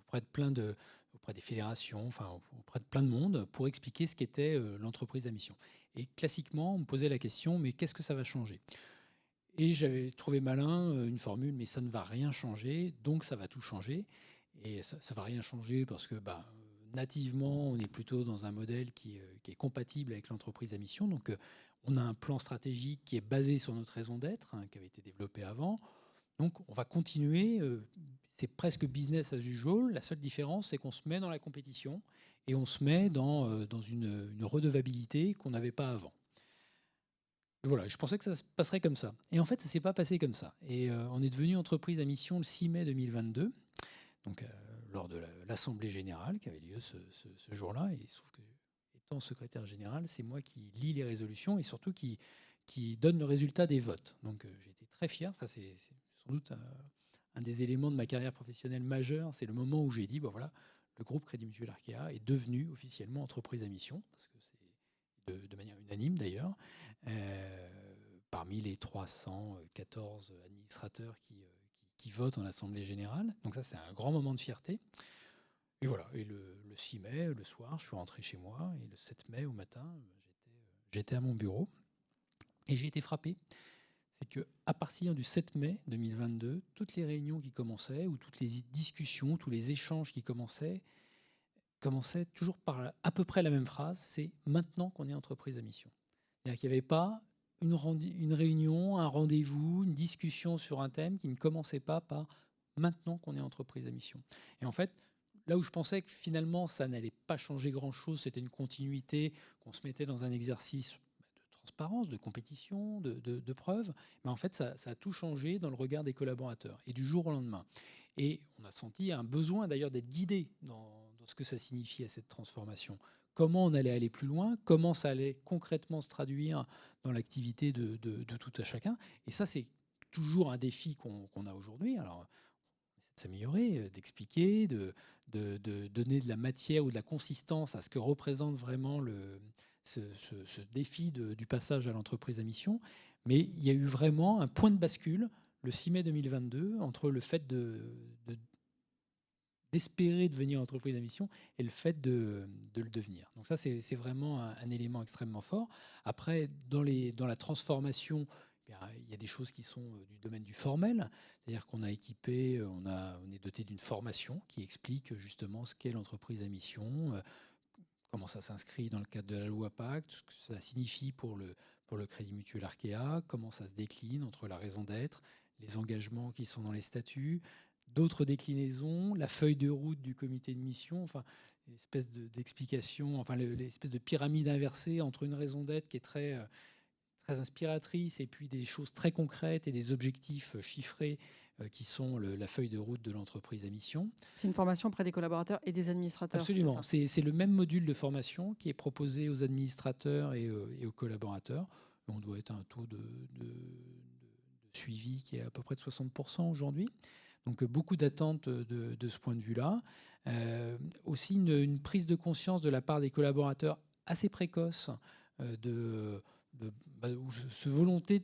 auprès des fédérations, auprès de plein de monde pour expliquer ce qu'était l'entreprise à mission. Et classiquement, on me posait la question, mais qu'est-ce que ça va changer? Et j'avais trouvé malin une formule, mais ça ne va rien changer, donc ça va tout changer. Et ça ne va rien changer parce que nativement, on est plutôt dans un modèle qui est compatible avec l'entreprise à mission. Donc, on a un plan stratégique qui est basé sur notre raison d'être, qui avait été développé avant. Donc, on va continuer. C'est presque business as usual. La seule différence, c'est qu'on se met dans la compétition et on se met dans une redevabilité qu'on n'avait pas avant. Voilà, je pensais que ça se passerait comme ça. Et en fait, ça ne s'est pas passé comme ça. Et on est devenu entreprise à mission le 6 mai 2022. Donc, lors de l'Assemblée générale qui avait lieu ce jour-là. Et il se trouve que, étant secrétaire général, c'est moi qui lis les résolutions et surtout qui donne le résultat des votes. Donc, j'ai été très fier. Enfin, c'est sans doute un des éléments de ma carrière professionnelle majeure. C'est le moment où j'ai dit, voilà, le groupe Crédit Mutuel Arkea est devenu officiellement entreprise à mission, parce que c'est de manière unanime d'ailleurs, parmi les 314 administrateurs qui votent en Assemblée générale. Donc ça, c'est un grand moment de fierté. Et voilà, et le 6 mai, le soir, je suis rentré chez moi, et le 7 mai, au matin, j'étais à mon bureau, et j'ai été frappé. C'est qu'à partir du 7 mai 2022, toutes les réunions qui commençaient, ou toutes les discussions, tous les échanges qui commençaient toujours par à peu près la même phrase, c'est « maintenant qu'on est entreprise à mission ». C'est-à-dire qu'il n'y avait pas une réunion, un rendez-vous, une discussion sur un thème qui ne commençait pas par « maintenant qu'on est entreprise à mission ». Et en fait, là où je pensais que finalement ça n'allait pas changer grand-chose, c'était une continuité, qu'on se mettait dans un exercice de transparence, de compétition, de preuve, mais en fait ça a tout changé dans le regard des collaborateurs, et du jour au lendemain. Et on a senti un besoin d'ailleurs d'être guidé dans ce que ça signifiait cette transformation. Comment on allait aller plus loin, comment ça allait concrètement se traduire dans l'activité de tout à chacun. Et ça, c'est toujours un défi qu'on a aujourd'hui. Alors, on essaie de s'améliorer, d'expliquer, de donner de la matière ou de la consistance à ce que représente vraiment ce défi du passage à l'entreprise à mission. Mais il y a eu vraiment un point de bascule le 6 mai 2022 entre le fait d'espérer devenir entreprise à mission et le fait de le devenir. Donc ça, c'est vraiment un élément extrêmement fort. Après, dans la transformation, il y a des choses qui sont du domaine du formel, c'est-à-dire qu'on a équipé, on est doté d'une formation qui explique justement ce qu'est l'entreprise à mission, comment ça s'inscrit dans le cadre de la loi Pacte, ce que ça signifie pour le Crédit Mutuel Arkea, comment ça se décline entre la raison d'être, les engagements qui sont dans les statuts, d'autres déclinaisons, la feuille de route du comité de mission, enfin, l'espèce d'explication, enfin, l'espèce de pyramide inversée entre une raison d'être qui est très inspiratrice et puis des choses très concrètes et des objectifs chiffrés qui sont la feuille de route de l'entreprise à mission. C'est une formation auprès des collaborateurs et des administrateurs. Absolument. C'est le même module de formation qui est proposé aux administrateurs et aux collaborateurs. On doit être à un taux de suivi qui est à peu près de 60% aujourd'hui. Donc beaucoup d'attentes de ce point de vue-là. Aussi une prise de conscience de la part des collaborateurs assez précoce cette volonté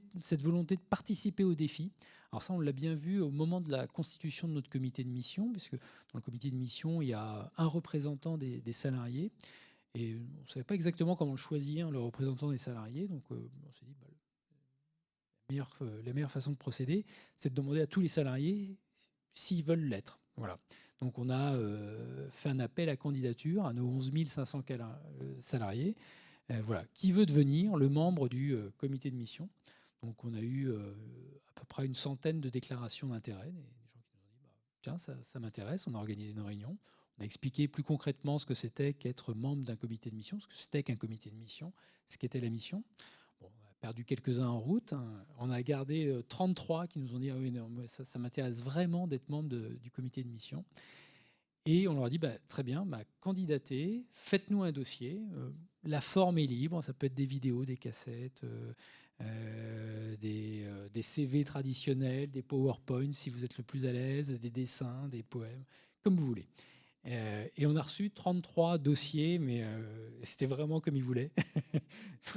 de participer au défi. Alors ça, on l'a bien vu au moment de la constitution de notre comité de mission, puisque dans le comité de mission, il y a un représentant des salariés, et on ne savait pas exactement comment le choisir, le représentant des salariés. Donc on s'est dit, la meilleure façon de procéder, c'est de demander à tous les salariés s'ils veulent l'être. Voilà. Donc on a fait un appel à candidature à nos 11 500 salariés. Voilà, qui veut devenir le membre du comité de mission. Donc on a eu à peu près une centaine de déclarations d'intérêt, des gens qui nous ont dit tiens, ça m'intéresse. On a organisé une réunion, on a expliqué plus concrètement ce que c'était qu'être membre d'un comité de mission, ce que c'était qu'un comité de mission, ce qu'était la mission. Bon, on a perdu quelques-uns en route, hein. On a gardé 33 qui nous ont dit ah oui, non, moi, ça m'intéresse vraiment d'être membre du comité de mission. Et on leur a dit, très bien, candidatez, faites-nous un dossier. La forme est libre, ça peut être des vidéos, des cassettes, des CV traditionnels, des PowerPoint si vous êtes le plus à l'aise, des dessins, des poèmes, comme vous voulez. Et on a reçu 33 dossiers, mais c'était vraiment comme ils voulaient.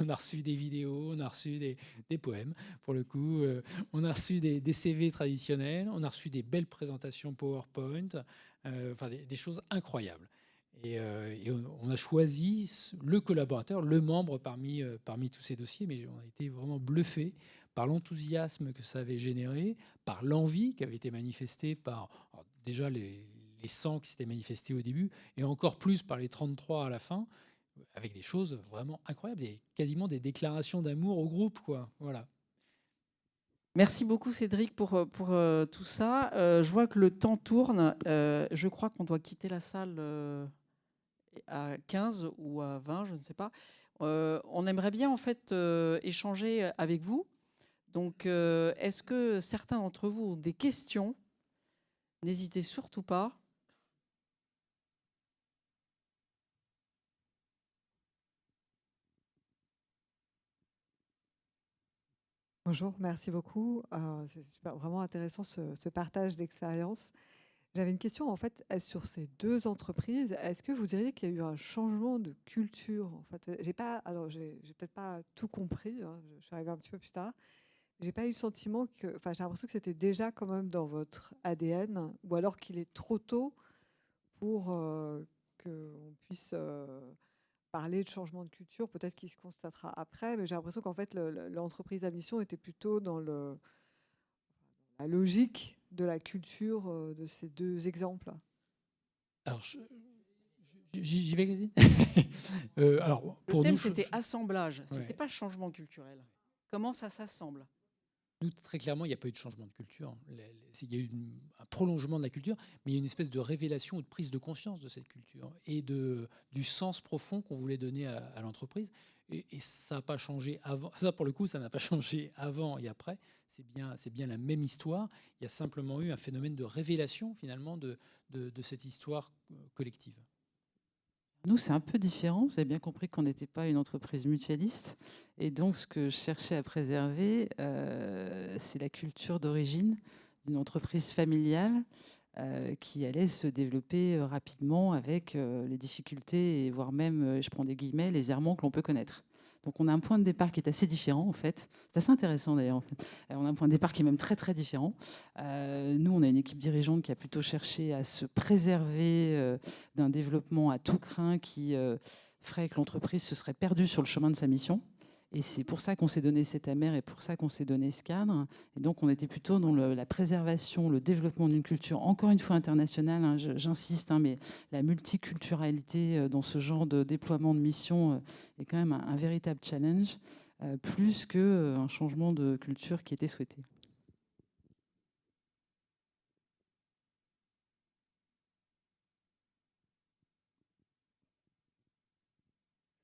On a reçu des vidéos, on a reçu des poèmes, pour le coup. On a reçu des CV traditionnels, on a reçu des belles présentations PowerPoint, enfin des choses incroyables. Et on a choisi le collaborateur, le membre parmi tous ces dossiers, mais on a été vraiment bluffés par l'enthousiasme que ça avait généré, par l'envie qui avait été manifestée par déjà les 100 qui s'étaient manifestés au début, et encore plus par les 33 à la fin, avec des choses vraiment incroyables, quasiment des déclarations d'amour au groupe, quoi. Voilà. Merci beaucoup Cédric pour tout ça. Je vois que le temps tourne. Je crois qu'on doit quitter la salle à 15 ou à 20, je ne sais pas. On aimerait bien en fait échanger avec vous. Donc, est-ce que certains d'entre vous ont des questions? N'hésitez surtout pas. Bonjour, merci beaucoup. C'est vraiment intéressant ce partage d'expérience. J'avais une question en fait sur ces deux entreprises. Est-ce que vous diriez qu'il y a eu un changement de culture en fait? J'ai peut-être pas tout compris, hein, je suis arrivée un petit peu plus tard. J'ai pas eu le sentiment que, enfin, j'ai l'impression que c'était déjà quand même dans votre ADN, ou alors qu'il est trop tôt pour qu'on puisse parler de changement de culture. Peut-être qu'il se constatera après, mais j'ai l'impression qu'en fait l'entreprise à mission était plutôt dans la logique de la culture de ces deux exemples. Alors, j'y vais, Christine. Alors, le thème, c'était assemblage. C'était pas changement culturel. Comment ça s'assemble? Nous, très clairement, il n'y a pas eu de changement de culture. Il y a eu un prolongement de la culture, mais il y a une espèce de révélation ou de prise de conscience de cette culture et du sens profond qu'on voulait donner à l'entreprise. Et ça n'a pas changé avant. Ça, pour le coup, ça n'a pas changé avant et après. C'est bien la même histoire. Il y a simplement eu un phénomène de révélation, finalement, de cette histoire collective. Nous, c'est un peu différent. Vous avez bien compris qu'on n'était pas une entreprise mutualiste. Et donc, ce que je cherchais à préserver, c'est la culture d'origine d'une entreprise familiale qui allait se développer rapidement avec les difficultés et voire même, je prends des guillemets, les errements que l'on peut connaître. Donc, on a un point de départ qui est assez différent, en fait. C'est assez intéressant, d'ailleurs, en fait. On a un point de départ qui est même très, très différent. Nous, on a une équipe dirigeante qui a plutôt cherché à se préserver d'un développement à tout crin qui ferait que l'entreprise se serait perdue sur le chemin de sa mission. Et c'est pour ça qu'on s'est donné cet AMER et pour ça qu'on s'est donné ce cadre. Et donc, on était plutôt dans la préservation, le développement d'une culture, encore une fois internationale, hein, j'insiste, hein, mais la multiculturalité dans ce genre de déploiement de mission est quand même un véritable challenge, plus qu'un changement de culture qui était souhaité.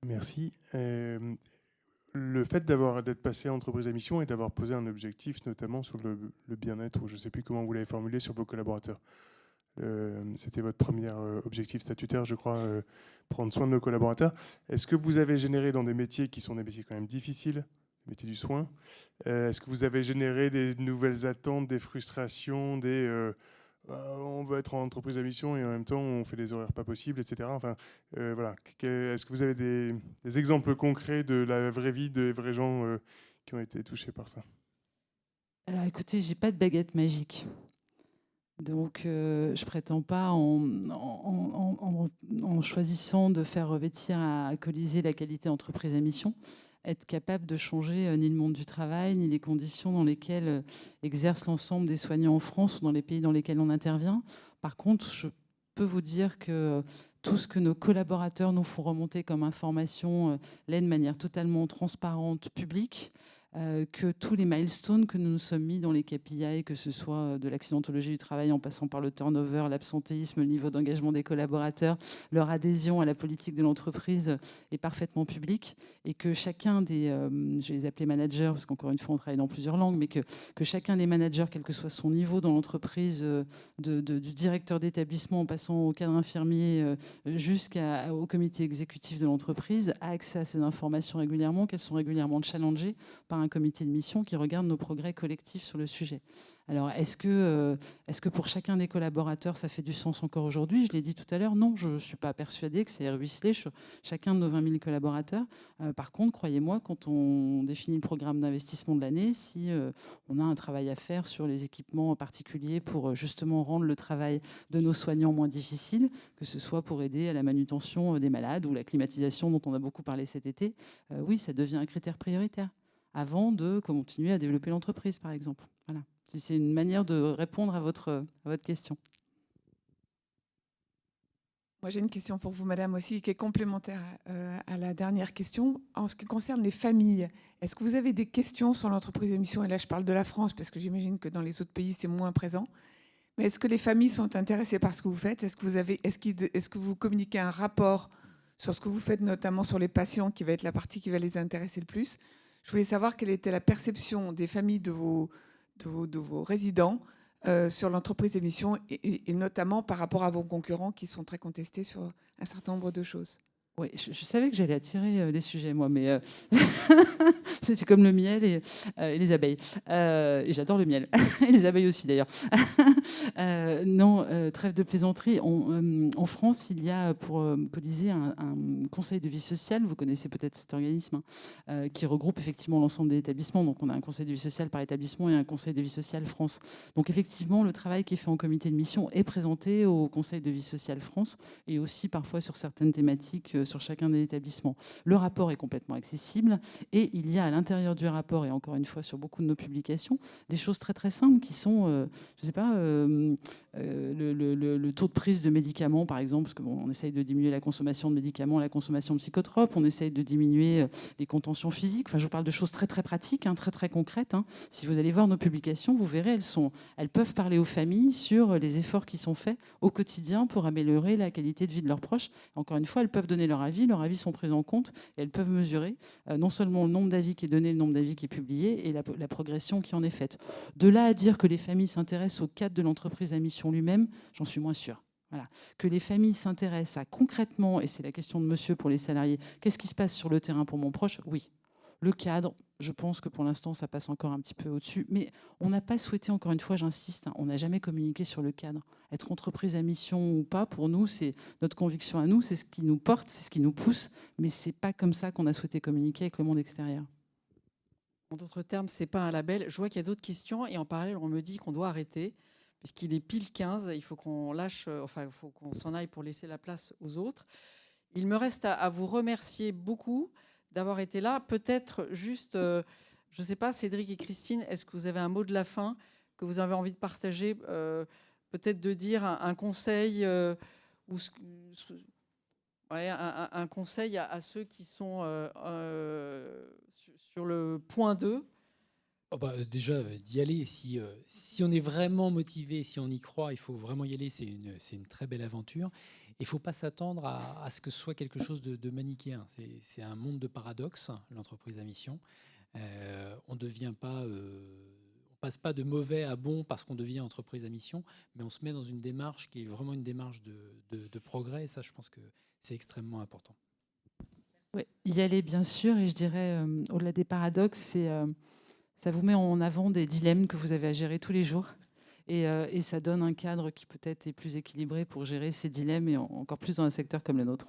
Merci. Le fait d'être passé à entreprise à mission et d'avoir posé un objectif, notamment sur le bien-être, ou je ne sais plus comment vous l'avez formulé, sur vos collaborateurs. C'était votre premier objectif statutaire, je crois, prendre soin de nos collaborateurs. Est-ce que vous avez généré dans des métiers qui sont des métiers quand même difficiles, les métiers du soin, est-ce que vous avez généré des nouvelles attentes, des frustrations, on veut être en entreprise à mission et en même temps on fait des horaires pas possibles, etc. Enfin, voilà. Est-ce que vous avez des exemples concrets de la vraie vie, des vrais gens qui ont été touchés par ça? Alors écoutez, j'ai pas de baguette magique. Donc, je prétends pas, en choisissant de faire revêtir à Colisée la qualité entreprise à mission, être capable de changer ni le monde du travail, ni les conditions dans lesquelles exercent l'ensemble des soignants en France ou dans les pays dans lesquels on intervient. Par contre, je peux vous dire que tout ce que nos collaborateurs nous font remonter comme information l'est de manière totalement transparente, publique. Que tous les milestones que nous nous sommes mis dans les KPI, que ce soit de l'accidentologie du travail en passant par le turnover, l'absentéisme, le niveau d'engagement des collaborateurs, leur adhésion à la politique de l'entreprise est parfaitement public et que chacun des, je vais les appeler managers, parce qu'encore une fois on travaille dans plusieurs langues, mais que chacun des managers, quel que soit son niveau dans l'entreprise, du directeur d'établissement en passant au cadre infirmier jusqu'au comité exécutif de l'entreprise, a accès à ces informations régulièrement, qu'elles sont régulièrement challengées par un comité de mission qui regarde nos progrès collectifs sur le sujet. Alors, est-ce que pour chacun des collaborateurs, ça fait du sens encore aujourd'hui? Je l'ai dit tout à l'heure, non, je ne suis pas persuadée que c'est ruisselé sur chacun de nos 20 000 collaborateurs. Par contre, croyez-moi, quand on définit le programme d'investissement de l'année, si on a un travail à faire sur les équipements particuliers pour justement rendre le travail de nos soignants moins difficile, que ce soit pour aider à la manutention des malades ou la climatisation dont on a beaucoup parlé cet été, oui, ça devient un critère prioritaire avant de continuer à développer l'entreprise, par exemple. Voilà. C'est une manière de répondre à votre question. Moi, j'ai une question pour vous, madame, aussi, qui est complémentaire à la dernière question. En ce qui concerne les familles, est-ce que vous avez des questions sur l'entreprise de mission? Et là, je parle de la France, parce que j'imagine que dans les autres pays, c'est moins présent. Mais est-ce que les familles sont intéressées par ce que vous faites? Est-ce que vous communiquez un rapport sur ce que vous faites, notamment sur les patients, qui va être la partie qui va les intéresser le plus? Je voulais savoir quelle était la perception des familles de vos résidents sur l'entreprise d'émission et notamment par rapport à vos concurrents qui sont très contestés sur un certain nombre de choses. Oui, je savais que j'allais attirer les sujets, moi, mais c'est comme le miel et les abeilles. Et j'adore le miel, et les abeilles aussi d'ailleurs. Non, trêve de plaisanterie. En France, il y a pour Colisée un conseil de vie sociale, vous connaissez peut-être cet organisme, qui regroupe effectivement l'ensemble des établissements. Donc on a un conseil de vie sociale par établissement et un conseil de vie sociale France. Donc effectivement, le travail qui est fait en comité de mission est présenté au conseil de vie sociale France et aussi parfois sur certaines thématiques sur chacun des établissements. Le rapport est complètement accessible et il y a à l'intérieur du rapport, et encore une fois sur beaucoup de nos publications, des choses très très simples qui sont, je ne sais pas, le taux de prise de médicaments par exemple, parce qu'on essaye de diminuer la consommation de médicaments, la consommation de psychotropes, on essaye de diminuer les contentions physiques. Enfin, je vous parle de choses très très pratiques, hein, très très concrètes. Hein. Si vous allez voir nos publications, vous verrez, elles peuvent parler aux familles sur les efforts qui sont faits au quotidien pour améliorer la qualité de vie de leurs proches. Encore une fois, elles peuvent donner leur avis. Leurs avis sont pris en compte et elles peuvent mesurer non seulement le nombre d'avis qui est donné, le nombre d'avis qui est publié et la progression qui en est faite. De là à dire que les familles s'intéressent au cadre de l'entreprise à mission lui-même, j'en suis moins sûre. Voilà. Que les familles s'intéressent à concrètement, et c'est la question de monsieur pour les salariés, qu'est-ce qui se passe sur le terrain pour mon proche? Oui. Le cadre, je pense que pour l'instant, ça passe encore un petit peu au-dessus. Mais on n'a pas souhaité, encore une fois, j'insiste, on n'a jamais communiqué sur le cadre. Être entreprise à mission ou pas, pour nous, c'est notre conviction à nous, c'est ce qui nous porte, c'est ce qui nous pousse. Mais ce n'est pas comme ça qu'on a souhaité communiquer avec le monde extérieur. En d'autres termes, ce n'est pas un label. Je vois qu'il y a d'autres questions et en parallèle, on me dit qu'on doit arrêter puisqu'il est pile 15. Il faut qu'on lâche, enfin, il faut qu'on s'en aille pour laisser la place aux autres. Il me reste à vous remercier beaucoup d'avoir été là. Peut-être juste, je ne sais pas, Cédric et Christine, est-ce que vous avez un mot de la fin que vous avez envie de partager, peut-être de dire un conseil ou un conseil à ceux qui sont sur le point 2. Oh bah, déjà, d'y aller. Si on est vraiment motivé, si on y croit, il faut vraiment y aller. C'est une très belle aventure. Il ne faut pas s'attendre à ce que ce soit quelque chose de manichéen. C'est un monde de paradoxes, l'entreprise à mission. On passe pas de mauvais à bon parce qu'on devient entreprise à mission, mais on se met dans une démarche qui est vraiment une démarche de progrès. Et ça, je pense que c'est extrêmement important. Oui, y aller, bien sûr. Et je dirais, au-delà des paradoxes, ça vous met en avant des dilemmes que vous avez à gérer tous les jours. Et ça donne un cadre qui peut-être est plus équilibré pour gérer ces dilemmes, et encore plus dans un secteur comme le nôtre.